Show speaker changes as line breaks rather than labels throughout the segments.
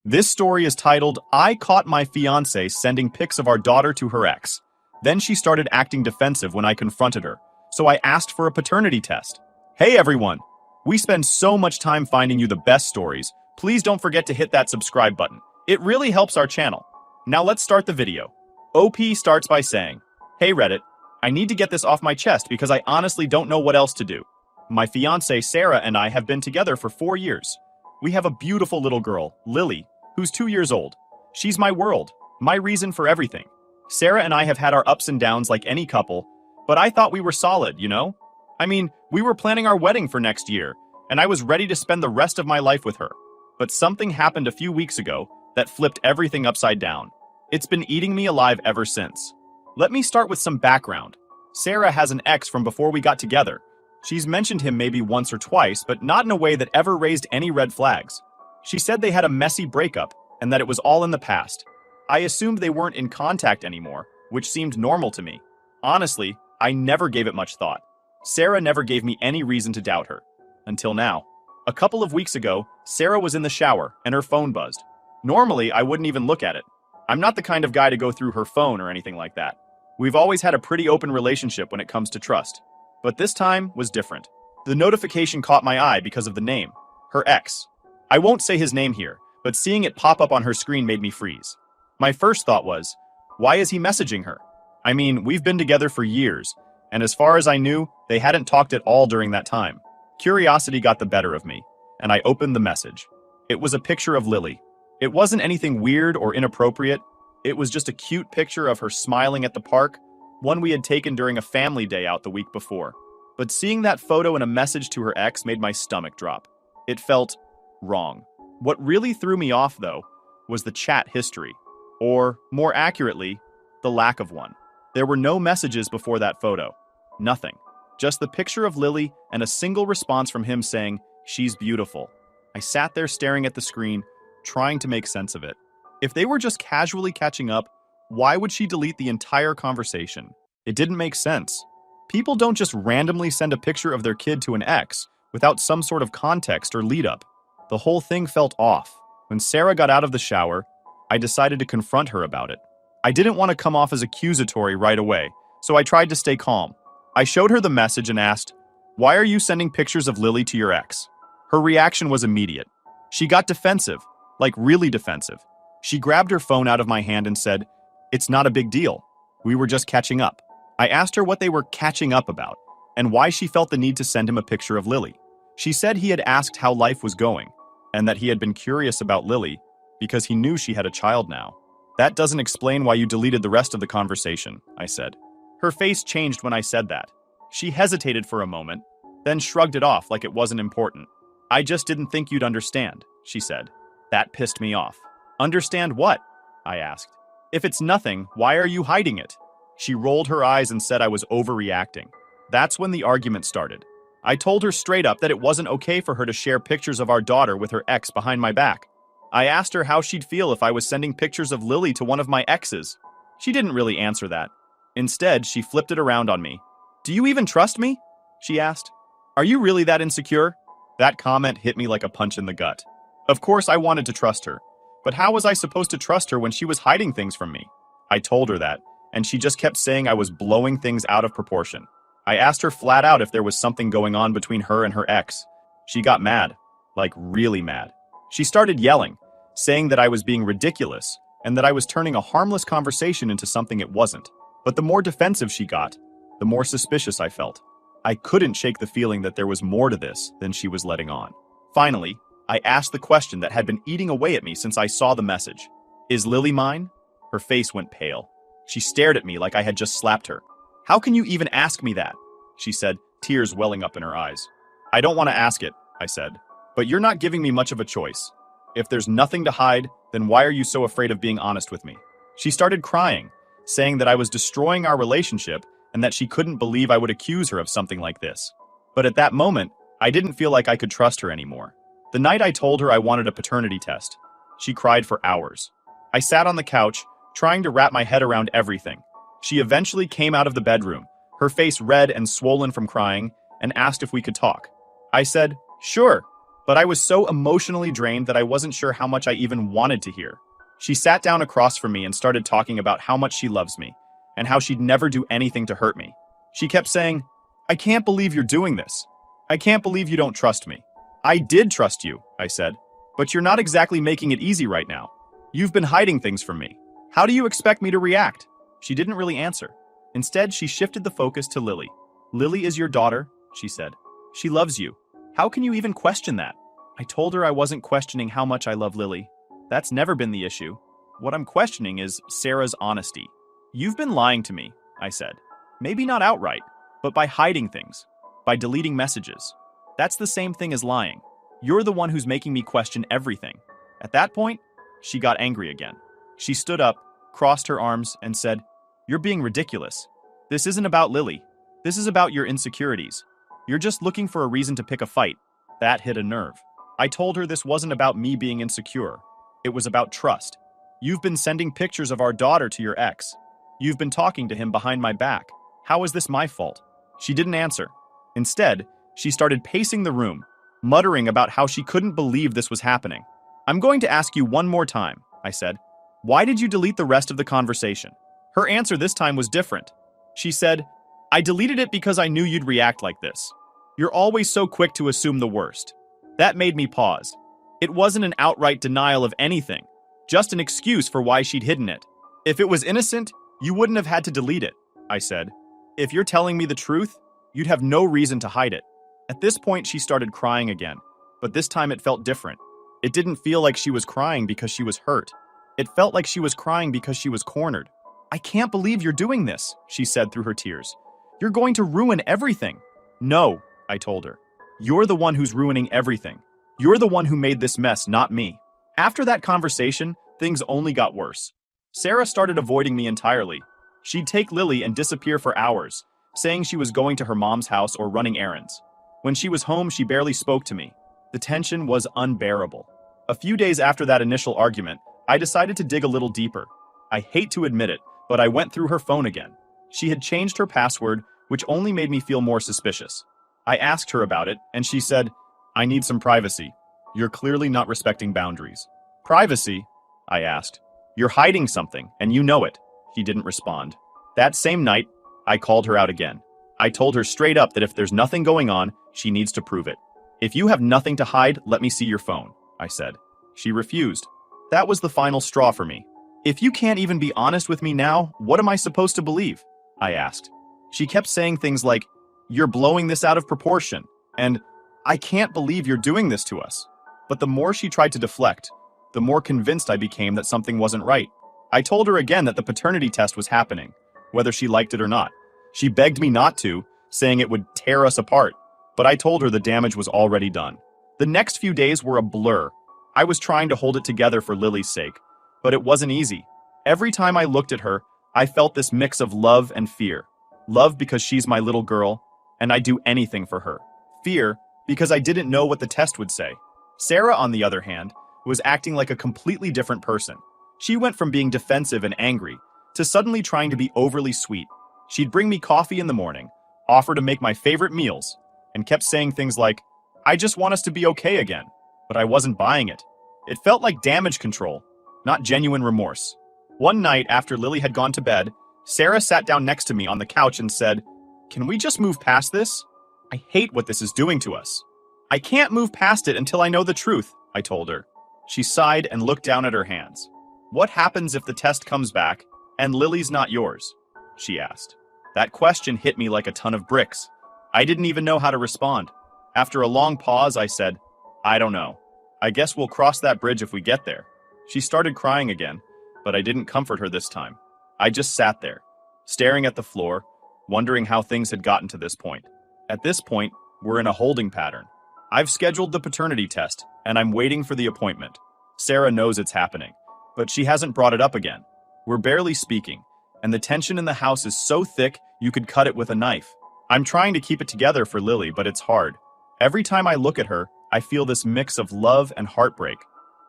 This story is titled, I Caught My Fiancée Sending Pics of Our Daughter to Her Ex. Then she started acting defensive when I confronted her, so I asked for a paternity test. Hey everyone! We spend so much time finding you the best stories. Please don't forget to hit that subscribe button. It really helps our channel. Now let's start the video. OP starts by saying, Hey Reddit, I need to get this off my chest because I honestly don't know what else to do. My fiancée Sarah and I have been together for 4 years. We have a beautiful little girl, Lily, who's 2 years old. She's my world, my reason for everything. Sarah and I have had our ups and downs like any couple, but I thought we were solid, you know? I mean, we were planning our wedding for next year, and I was ready to spend the rest of my life with her. But something happened a few weeks ago that flipped everything upside down. It's been eating me alive ever since. Let me start with some background. Sarah has an ex from before we got together. She's mentioned him maybe once or twice, but not in a way that ever raised any red flags. She said they had a messy breakup and that it was all in the past. I assumed they weren't in contact anymore, which seemed normal to me. Honestly, I never gave it much thought. Sarah never gave me any reason to doubt her. Until now. A couple of weeks ago, Sarah was in the shower and her phone buzzed. Normally, I wouldn't even look at it. I'm not the kind of guy to go through her phone or anything like that. We've always had a pretty open relationship when it comes to trust. But this time was different. The notification caught my eye because of the name. Her ex. I won't say his name here, but seeing it pop up on her screen made me freeze. My first thought was, why is he messaging her? I mean, we've been together for years, and as far as I knew, they hadn't talked at all during that time. Curiosity got the better of me, and I opened the message. It was a picture of Lily. It wasn't anything weird or inappropriate. It was just a cute picture of her smiling at the park, one we had taken during a family day out the week before. But seeing that photo and a message to her ex made my stomach drop. It felt wrong. What really threw me off, though, was the chat history. Or, more accurately, the lack of one. There were no messages before that photo. Nothing. Just the picture of Lily and a single response from him saying, she's beautiful. I sat there staring at the screen, trying to make sense of it. If they were just casually catching up, why would she delete the entire conversation? It didn't make sense. People don't just randomly send a picture of their kid to an ex without some sort of context or lead-up. The whole thing felt off. When Sarah got out of the shower, I decided to confront her about it. I didn't want to come off as accusatory right away, so I tried to stay calm. I showed her the message and asked, why are you sending pictures of Lily to your ex? Her reaction was immediate. She got defensive, like really defensive. She grabbed her phone out of my hand and said, it's not a big deal. We were just catching up. I asked her what they were catching up about and why she felt the need to send him a picture of Lily. She said he had asked how life was going and that he had been curious about Lily because he knew she had a child now. That doesn't explain why you deleted the rest of the conversation, I said. Her face changed when I said that. She hesitated for a moment, then shrugged it off like it wasn't important. I just didn't think you'd understand, she said. That pissed me off. Understand what? I asked. If it's nothing, why are you hiding it? She rolled her eyes and said I was overreacting. That's when the argument started. I told her straight up that it wasn't okay for her to share pictures of our daughter with her ex behind my back. I asked her how she'd feel if I was sending pictures of Lily to one of my exes. She didn't really answer that. Instead, she flipped it around on me. Do you even trust me? She asked. Are you really that insecure? That comment hit me like a punch in the gut. Of course I wanted to trust her, but how was I supposed to trust her when she was hiding things from me? I told her that, and she just kept saying I was blowing things out of proportion. I asked her flat out if there was something going on between her and her ex. She got mad, like really mad. She started yelling, saying that I was being ridiculous and that I was turning a harmless conversation into something it wasn't. But the more defensive she got, the more suspicious I felt. I couldn't shake the feeling that there was more to this than she was letting on. Finally, I asked the question that had been eating away at me since I saw the message. Is Lily mine? Her face went pale. She stared at me like I had just slapped her. How can you even ask me that? She said, tears welling up in her eyes. I don't want to ask it, I said, but you're not giving me much of a choice. If there's nothing to hide, then why are you so afraid of being honest with me? She started crying, saying that I was destroying our relationship and that she couldn't believe I would accuse her of something like this. But at that moment, I didn't feel like I could trust her anymore. The night I told her I wanted a paternity test, she cried for hours. I sat on the couch, trying to wrap my head around everything. She eventually came out of the bedroom, her face red and swollen from crying, and asked if we could talk. I said, sure. But I was so emotionally drained that I wasn't sure how much I even wanted to hear. She sat down across from me and started talking about how much she loves me, and how she'd never do anything to hurt me. She kept saying, "I can't believe you're doing this. I can't believe you don't trust me." "I did trust you," I said, "but you're not exactly making it easy right now. You've been hiding things from me. How do you expect me to react?" She didn't really answer. Instead, she shifted the focus to Lily. "Lily is your daughter," she said. "She loves you. How can you even question that?" I told her I wasn't questioning how much I love Lily. That's never been the issue. What I'm questioning is Sarah's honesty. "You've been lying to me," I said. "Maybe not outright, but by hiding things, by deleting messages. That's the same thing as lying. You're the one who's making me question everything." At that point, she got angry again. She stood up, crossed her arms, and said, "You're being ridiculous. This isn't about Lily. This is about your insecurities. You're just looking for a reason to pick a fight." That hit a nerve. I told her this wasn't about me being insecure. It was about trust. "You've been sending pictures of our daughter to your ex. You've been talking to him behind my back. How is this my fault?" She didn't answer. Instead, she started pacing the room, muttering about how she couldn't believe this was happening. "I'm going to ask you one more time," I said. "Why did you delete the rest of the conversation?" Her answer this time was different. She said, "I deleted it because I knew you'd react like this. You're always so quick to assume the worst." That made me pause. It wasn't an outright denial of anything, just an excuse for why she'd hidden it. "If it was innocent, you wouldn't have had to delete it," I said. "If you're telling me the truth, you'd have no reason to hide it." At this point, she started crying again, but this time it felt different. It didn't feel like she was crying because she was hurt. It felt like she was crying because she was cornered. "I can't believe you're doing this," she said through her tears. "You're going to ruin everything." "No," I told her. "You're the one who's ruining everything. You're the one who made this mess, not me." After that conversation, things only got worse. Sarah started avoiding me entirely. She'd take Lily and disappear for hours, saying she was going to her mom's house or running errands. When she was home, she barely spoke to me. The tension was unbearable. A few days after that initial argument, I decided to dig a little deeper. I hate to admit it, but I went through her phone again. She had changed her password, which only made me feel more suspicious. I asked her about it, and she said, "I need some privacy. You're clearly not respecting boundaries." "Privacy?" I asked. "You're hiding something, and you know it." She didn't respond. That same night, I called her out again. I told her straight up that if there's nothing going on, she needs to prove it. "If you have nothing to hide, let me see your phone," I said. She refused. That was the final straw for me. "If you can't even be honest with me now, what am I supposed to believe?" I asked. She kept saying things like, "You're blowing this out of proportion," and "I can't believe you're doing this to us." But the more she tried to deflect, the more convinced I became that something wasn't right. I told her again that the paternity test was happening, whether she liked it or not. She begged me not to, saying it would tear us apart, but I told her the damage was already done. The next few days were a blur. I was trying to hold it together for Lily's sake, but it wasn't easy. Every time I looked at her, I felt this mix of love and fear. Love because she's my little girl, and I'd do anything for her. Fear because I didn't know what the test would say. Sarah, on the other hand, was acting like a completely different person. She went from being defensive and angry to suddenly trying to be overly sweet. She'd bring me coffee in the morning, offer to make my favorite meals, and kept saying things like, "I just want us to be okay again." But I wasn't buying it. It felt like damage control, not genuine remorse. One night after Lily had gone to bed, Sarah sat down next to me on the couch and said, "Can we just move past this? I hate what this is doing to us." "I can't move past it until I know the truth," I told her. She sighed and looked down at her hands. "What happens if the test comes back and Lily's not yours?" she asked. That question hit me like a ton of bricks. I didn't even know how to respond. After a long pause, I said, "I don't know. I guess we'll cross that bridge if we get there." She started crying again, but I didn't comfort her this time. I just sat there, staring at the floor, wondering how things had gotten to this point. At this point, we're in a holding pattern. I've scheduled the paternity test, and I'm waiting for the appointment. Sarah knows it's happening, but she hasn't brought it up again. We're barely speaking, and the tension in the house is so thick you could cut it with a knife. I'm trying to keep it together for Lily, but it's hard. Every time I look at her, I feel this mix of love and heartbreak.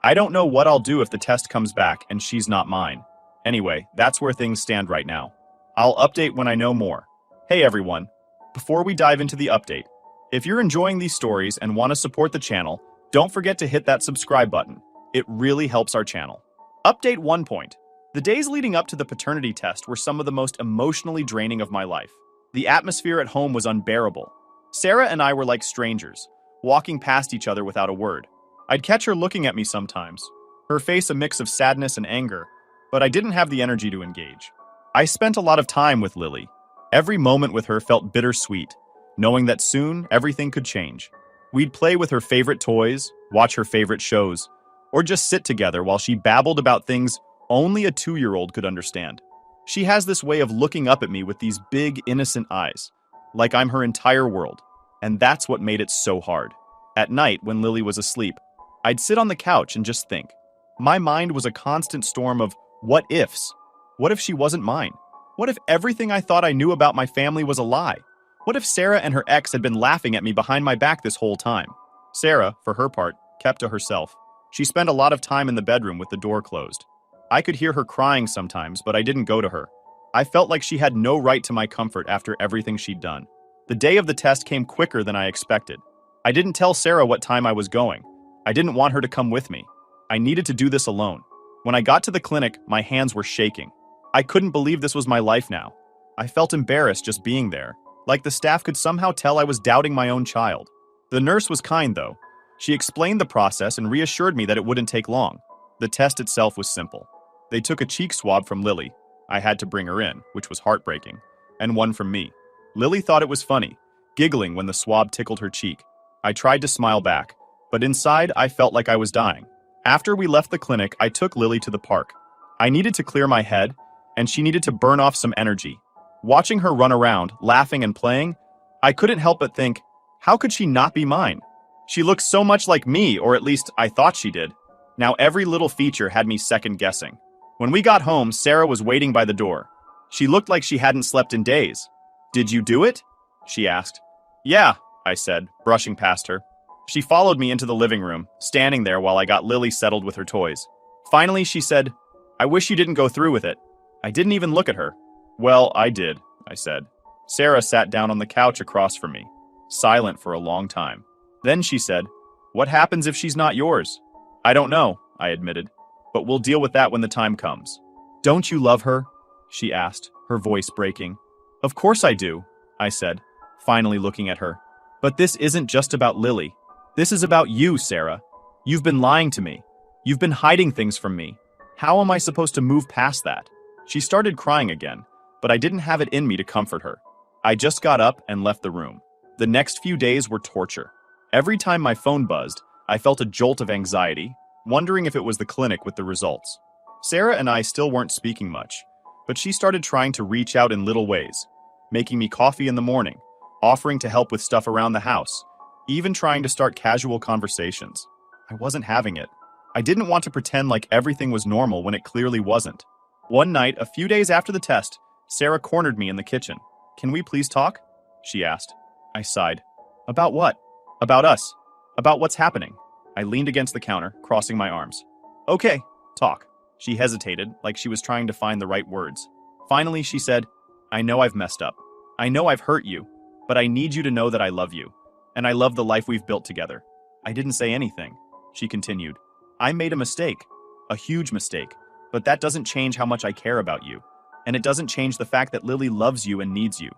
I don't know what I'll do if the test comes back and she's not mine. Anyway, that's where things stand right now. I'll update when I know more. Hey everyone, before we dive into the update, if you're enjoying these stories and want to support the channel, Don't forget to hit that subscribe button. It really helps our channel. Update 1 point. The days leading up to the paternity test were some of the most emotionally draining of my life. The atmosphere at home was unbearable. Sarah and I were like strangers, walking past each other without a word. I'd catch her looking at me sometimes, her face a mix of sadness and anger, but I didn't have the energy to engage. I spent a lot of time with Lily. Every moment with her felt bittersweet, knowing that soon everything could change. We'd play with her favorite toys, watch her favorite shows, or just sit together while she babbled about things only a 2-year-old could understand. She has this way of looking up at me with these big, innocent eyes, like I'm her entire world, and that's what made it so hard. At night, when Lily was asleep, I'd sit on the couch and just think. My mind was a constant storm of what ifs. What if she wasn't mine? What if everything I thought I knew about my family was a lie? What if Sarah and her ex had been laughing at me behind my back this whole time? Sarah, for her part, kept to herself. She spent a lot of time in the bedroom with the door closed. I could hear her crying sometimes, but I didn't go to her. I felt like she had no right to my comfort after everything she'd done. The day of the test came quicker than I expected. I didn't tell Sarah what time I was going. I didn't want her to come with me. I needed to do this alone. When I got to the clinic, my hands were shaking. I couldn't believe this was my life now. I felt embarrassed just being there, like the staff could somehow tell I was doubting my own child. The nurse was kind, though. She explained the process and reassured me that it wouldn't take long. The test itself was simple. They took a cheek swab from Lily. I had to bring her in, which was heartbreaking, and one from me. Lily thought it was funny, giggling when the swab tickled her cheek. I tried to smile back, but inside I felt like I was dying. After we left the clinic, I took Lily to the park. I needed to clear my head, and she needed to burn off some energy. Watching her run around, laughing and playing, I couldn't help but think, how could she not be mine? She looked so much like me, or at least I thought she did. Now every little feature had me second-guessing. When we got home, Sarah was waiting by the door. She looked like she hadn't slept in days. "Did you do it?" she asked. "Yeah," I said, brushing past her. She followed me into the living room, standing there while I got Lily settled with her toys. Finally, she said, "I wish you didn't go through with it." I didn't even look at her. "Well, I did," I said. Sarah sat down on the couch across from me, silent for a long time. Then she said, "What happens if she's not yours?" "I don't know," I admitted, "but we'll deal with that when the time comes." "Don't you love her?" she asked, her voice breaking. "Of course I do," I said, finally looking at her. "But this isn't just about Lily. This is about you, Sarah. You've been lying to me. You've been hiding things from me. How am I supposed to move past that?" She started crying again, but I didn't have it in me to comfort her. I just got up and left the room. The next few days were torture. Every time my phone buzzed, I felt a jolt of anxiety, wondering if it was the clinic with the results. Sarah and I still weren't speaking much, but she started trying to reach out in little ways, making me coffee in the morning, offering to help with stuff around the house, even trying to start casual conversations. I wasn't having it. I didn't want to pretend like everything was normal when it clearly wasn't. One night, a few days after the test, Sarah cornered me in the kitchen. "Can we please talk?" she asked. I sighed. "About what?" "About us. About what's happening." I leaned against the counter, crossing my arms. "Okay, talk." She hesitated, like she was trying to find the right words. Finally, she said, "I know I've messed up. I know I've hurt you, but I need you to know that I love you, and I love the life we've built together." I didn't say anything. She continued. "I made a mistake, a huge mistake, but that doesn't change how much I care about you, and it doesn't change the fact that Lily loves you and needs you."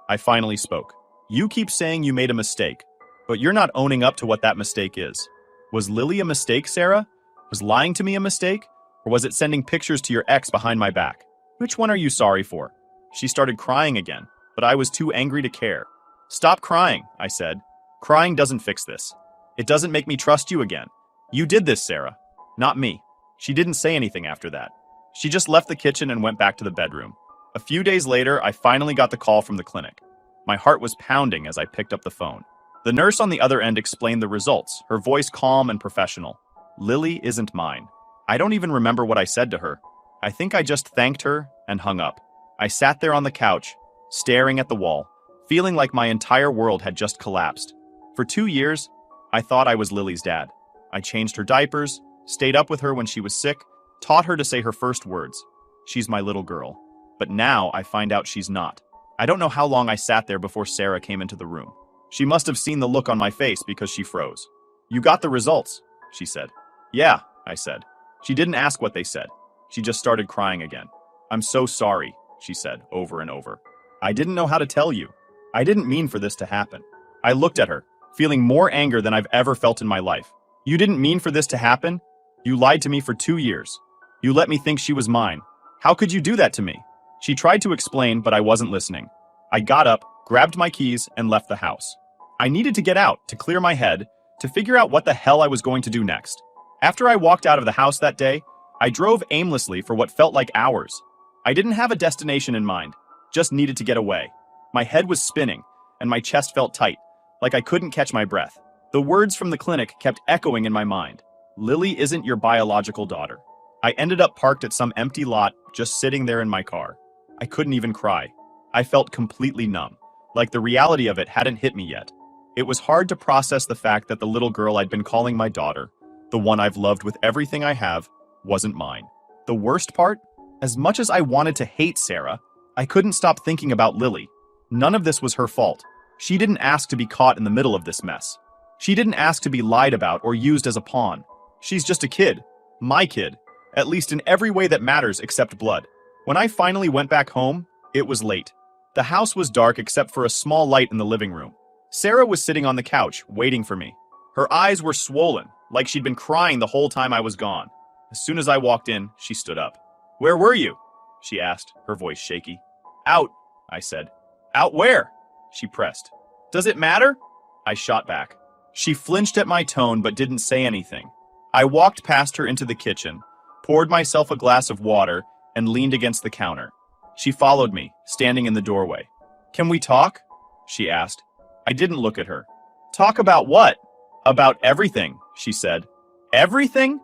I finally spoke. "You keep saying you made a mistake, but you're not owning up to what that mistake is. Was Lily a mistake, Sarah? Was lying to me a mistake? Or was it sending pictures to your ex behind my back? Which one are you sorry for?" She started crying again, but I was too angry to care. "Stop crying," I said. "Crying doesn't fix this. It doesn't make me trust you again. You did this, Sarah, not me." She didn't say anything after that. She just left the kitchen and went back to the bedroom. A few days later, I finally got the call from the clinic. My heart was pounding as I picked up the phone. The nurse on the other end explained the results, her voice calm and professional. "Lily isn't mine." I don't even remember what I said to her. I think I just thanked her and hung up. I sat there on the couch, staring at the wall, feeling like my entire world had just collapsed. For 2 years, I thought I was Lily's dad. I changed her diapers, stayed up with her when she was sick, taught her to say her first words. She's my little girl. But now I find out she's not. I don't know how long I sat there before Sarah came into the room. She must have seen the look on my face because she froze. You got the results, she said. Yeah, I said. She didn't ask what they said. She just started crying again. I'm so sorry, she said over and over. I didn't know how to tell you. I didn't mean for this to happen. I looked at her, feeling more anger than I've ever felt in my life. You didn't mean for this to happen? You lied to me for 2 years. You let me think she was mine. How could you do that to me? She tried to explain, but I wasn't listening. I got up, grabbed my keys, and left the house. I needed to get out, to clear my head, to figure out what the hell I was going to do next. After I walked out of the house that day, I drove aimlessly for what felt like hours. I didn't have a destination in mind, just needed to get away. My head was spinning, and my chest felt tight, like I couldn't catch my breath. The words from the clinic kept echoing in my mind. Lily isn't your biological daughter. I ended up parked at some empty lot, just sitting there in my car. I couldn't even cry. I felt completely numb, like the reality of it hadn't hit me yet. It was hard to process the fact that the little girl I'd been calling my daughter, the one I've loved with everything I have, wasn't mine. The worst part? As much as I wanted to hate Sarah, I couldn't stop thinking about Lily. None of this was her fault. She didn't ask to be caught in the middle of this mess. She didn't ask to be lied about or used as a pawn. She's just a kid. My kid. At least in every way that matters except blood. When I finally went back home, it was late. The house was dark except for a small light in the living room. Sarah was sitting on the couch, waiting for me. Her eyes were swollen, like she'd been crying the whole time I was gone. As soon as I walked in, she stood up. "Where were you?" she asked, her voice shaky. "Out," I said. "Out where?" she pressed. "Does it matter?" I shot back. She flinched at my tone but didn't say anything. I walked past her into the kitchen, poured myself a glass of water, and leaned against the counter. She followed me, standing in the doorway. "Can we talk?" she asked. I didn't look at her. "Talk about what?" "About everything," she said. "Everything?"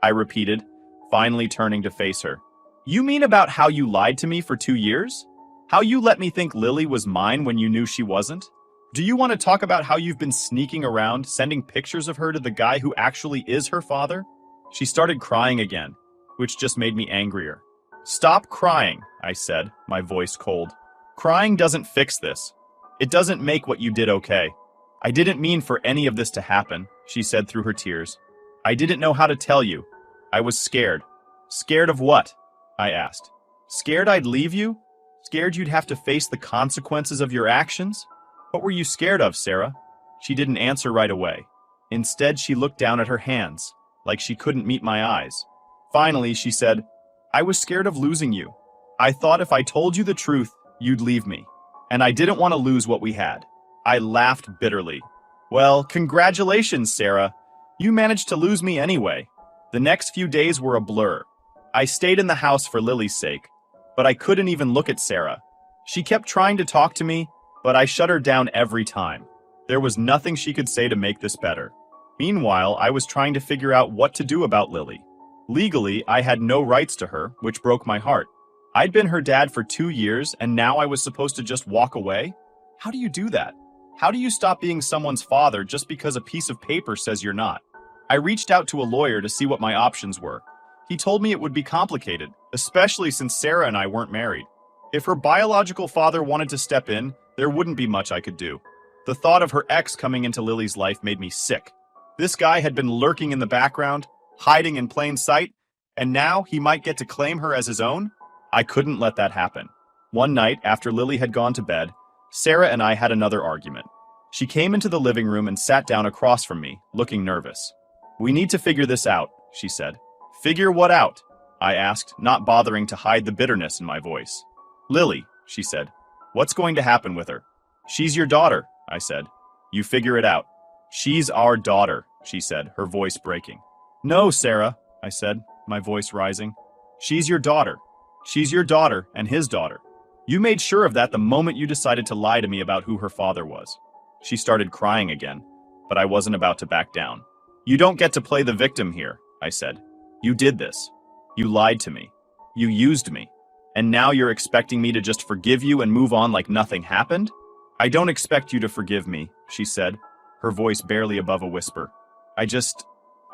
I repeated, finally turning to face her. "You mean about how you lied to me for 2 years? How you let me think Lily was mine when you knew she wasn't? Do you want to talk about how you've been sneaking around, sending pictures of her to the guy who actually is her father?" She started crying again, which just made me angrier. "Stop crying," I said, my voice cold. "Crying doesn't fix this. It doesn't make what you did okay. I didn't mean for any of this to happen," she said through her tears. "I didn't know how to tell you. I was scared." "Scared of what?" I asked. "Scared I'd leave you? Scared you'd have to face the consequences of your actions? What were you scared of, Sarah?" She didn't answer right away. Instead, she looked down at her hands, like she couldn't meet my eyes. Finally, she said, "I was scared of losing you. I thought if I told you the truth, you'd leave me. And I didn't want to lose what we had." I laughed bitterly. "Well, congratulations, Sarah. You managed to lose me anyway." The next few days were a blur. I stayed in the house for Lily's sake, but I couldn't even look at Sarah. She kept trying to talk to me, but I shut her down every time. There was nothing she could say to make this better. Meanwhile, I was trying to figure out what to do about Lily. Legally, I had no rights to her, which broke my heart. I'd been her dad for 2 years, and now I was supposed to just walk away? How do you do that? How do you stop being someone's father just because a piece of paper says you're not? I reached out to a lawyer to see what my options were. He told me it would be complicated, especially since Sarah and I weren't married. If her biological father wanted to step in, there wouldn't be much I could do. The thought of her ex coming into Lily's life made me sick. This guy had been lurking in the background, hiding in plain sight, and now he might get to claim her as his own? I couldn't let that happen. One night, after Lily had gone to bed, Sarah and I had another argument. She came into the living room and sat down across from me, looking nervous. "We need to figure this out," she said. "Figure what out?" I asked, not bothering to hide the bitterness in my voice. "Lily," she said. "What's going to happen with her?" "She's your daughter," I said. "You figure it out." "She's our daughter," she said, her voice breaking. "No, Sarah," I said, my voice rising. "She's your daughter. She's your daughter and his daughter. You made sure of that the moment you decided to lie to me about who her father was." She started crying again, but I wasn't about to back down. "You don't get to play the victim here," I said. "You did this. You lied to me. You used me. And now you're expecting me to just forgive you and move on like nothing happened?" "I don't expect you to forgive me," she said, her voice barely above a whisper. I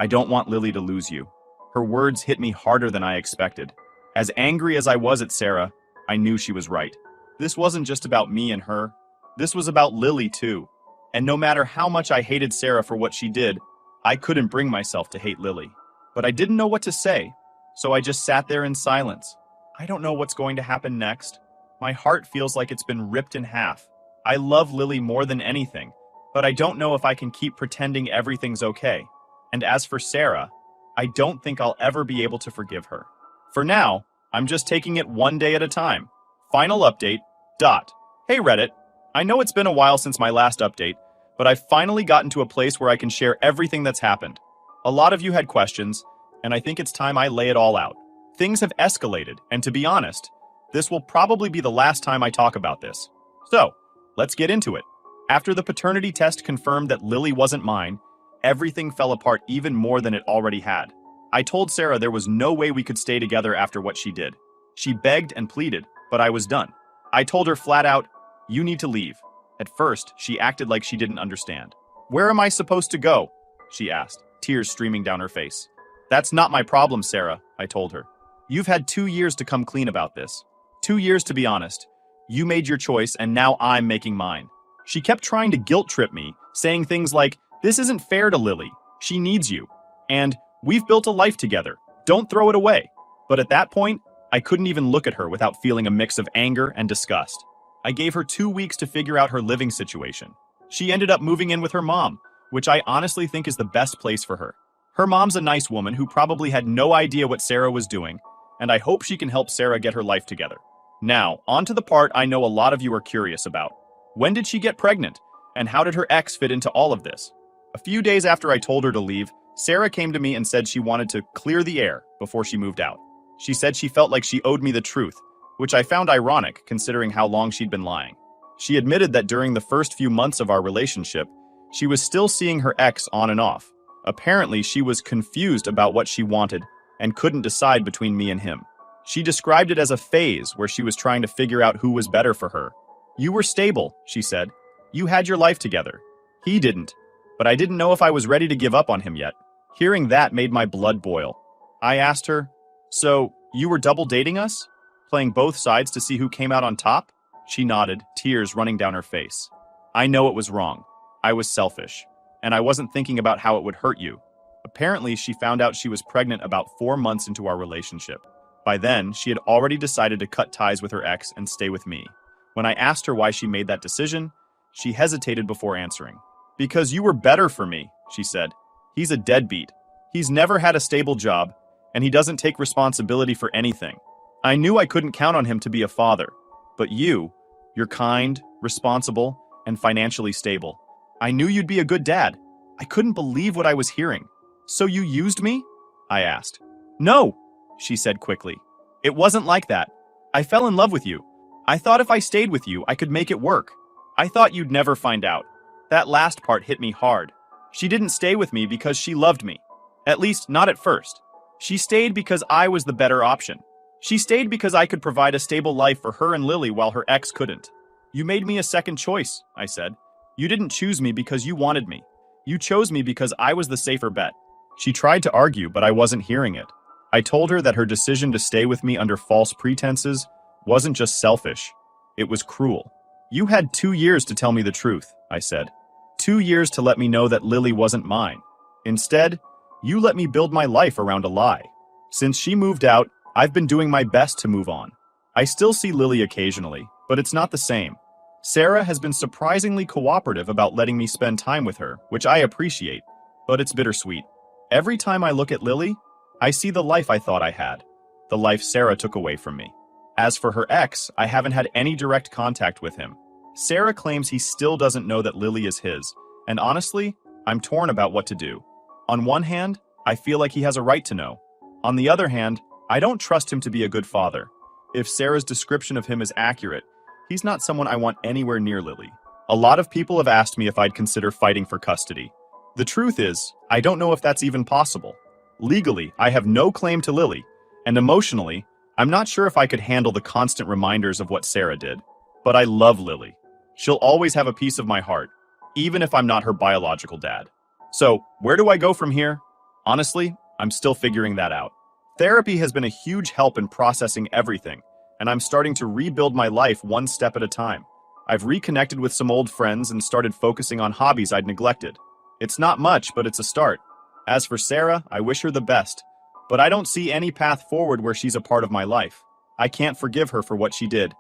don't want Lily to lose you." Her words hit me harder than I expected. As angry as I was at Sarah, I knew she was right. This wasn't just about me and her. This was about Lily, too. And no matter how much I hated Sarah for what she did, I couldn't bring myself to hate Lily, but I didn't know what to say, so I just sat there in silence. I don't know what's going to happen next. My heart feels like it's been ripped in half. I love Lily more than anything, but I don't know if I can keep pretending everything's okay. And as for Sarah, I don't think I'll ever be able to forgive her. For now, I'm just taking it one day at a time. Final update, dot. Hey Reddit, I know it's been a while since my last update, but I've finally gotten to a place where I can share everything that's happened. A lot of you had questions, and I think it's time I lay it all out. Things have escalated, and to be honest, this will probably be the last time I talk about this. So, let's get into it. After the paternity test confirmed that Lily wasn't mine, everything fell apart even more than it already had. I told Sarah there was no way we could stay together after what she did. She begged and pleaded, but I was done. I told her flat out, "You need to leave." At first, she acted like she didn't understand. "Where am I supposed to go?" she asked, tears streaming down her face. "That's not my problem, Sarah," I told her. "You've had 2 years to come clean about this. 2 years to be honest. You made your choice and now I'm making mine." She kept trying to guilt trip me, saying things like, "This isn't fair to Lily. She needs you." And "We've built a life together. Don't throw it away." But at that point, I couldn't even look at her without feeling a mix of anger and disgust. I gave her 2 weeks to figure out her living situation. She ended up moving in with her mom, which I honestly think is the best place for her. Her mom's a nice woman who probably had no idea what Sarah was doing, and I hope she can help Sarah get her life together. Now, on to the part I know a lot of you are curious about. When did she get pregnant? And how did her ex fit into all of this? A few days after I told her to leave, Sarah came to me and said she wanted to clear the air before she moved out. She said she felt like she owed me the truth, which I found ironic considering how long she'd been lying. She admitted that during the first few months of our relationship, she was still seeing her ex on and off. Apparently, she was confused about what she wanted and couldn't decide between me and him. She described it as a phase where she was trying to figure out who was better for her. "You were stable," she said. "You had your life together. He didn't. But I didn't know if I was ready to give up on him yet." Hearing that made my blood boil. I asked her, "So, you were double dating us? Playing both sides to see who came out on top?" She nodded, tears running down her face. "I know it was wrong. I was selfish. And I wasn't thinking about how it would hurt you." Apparently, she found out she was pregnant about 4 months into our relationship. By then, she had already decided to cut ties with her ex and stay with me. When I asked her why she made that decision, she hesitated before answering. "Because you were better for me," she said. "He's a deadbeat. He's never had a stable job, and he doesn't take responsibility for anything. I knew I couldn't count on him to be a father. But you're kind, responsible, and financially stable. I knew you'd be a good dad." I couldn't believe what I was hearing. "So you used me?" I asked. "No," she said quickly. "It wasn't like that. I fell in love with you. I thought if I stayed with you, I could make it work. I thought you'd never find out." That last part hit me hard. She didn't stay with me because she loved me. At least, not at first. She stayed because I was the better option. She stayed because I could provide a stable life for her and Lily while her ex couldn't. "You made me a second choice," I said. "You didn't choose me because you wanted me. You chose me because I was the safer bet." She tried to argue, but I wasn't hearing it. I told her that her decision to stay with me under false pretenses wasn't just selfish. It was cruel. "You had 2 years to tell me the truth," I said. 2 years to let me know that Lily wasn't mine. Instead, you let me build my life around a lie. Since she moved out, I've been doing my best to move on. I still see Lily occasionally, but it's not the same. Sarah has been surprisingly cooperative about letting me spend time with her, which I appreciate, but it's bittersweet. Every time I look at Lily, I see the life I thought I had, the life Sarah took away from me. As for her ex, I haven't had any direct contact with him. Sarah claims he still doesn't know that Lily is his, and honestly, I'm torn about what to do. On one hand, I feel like he has a right to know. On the other hand, I don't trust him to be a good father. If Sarah's description of him is accurate, he's not someone I want anywhere near Lily. A lot of people have asked me if I'd consider fighting for custody. The truth is, I don't know if that's even possible. Legally, I have no claim to Lily, and emotionally, I'm not sure if I could handle the constant reminders of what Sarah did. But I love Lily. She'll always have a piece of my heart, even if I'm not her biological dad. So, where do I go from here? Honestly, I'm still figuring that out. Therapy has been a huge help in processing everything, and I'm starting to rebuild my life one step at a time. I've reconnected with some old friends and started focusing on hobbies I'd neglected. It's not much, but it's a start. As for Sarah, I wish her the best, but I don't see any path forward where she's a part of my life. I can't forgive her for what she did,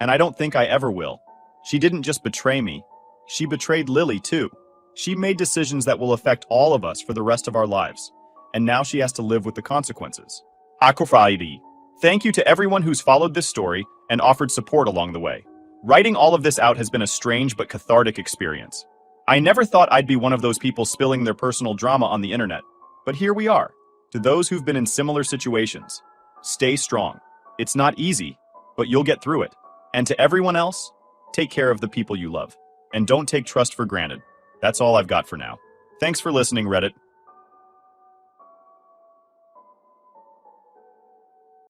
and I don't think I ever will. She didn't just betray me, she betrayed Lily too. She made decisions that will affect all of us for the rest of our lives, and now she has to live with the consequences. Akufraidi. Thank you to everyone who's followed this story and offered support along the way. Writing all of this out has been a strange but cathartic experience. I never thought I'd be one of those people spilling their personal drama on the internet, but here we are. To those who've been in similar situations, stay strong. It's not easy, but you'll get through it. And to everyone else, take care of the people you love. And don't take trust for granted. That's all I've got for now. Thanks for listening, Reddit.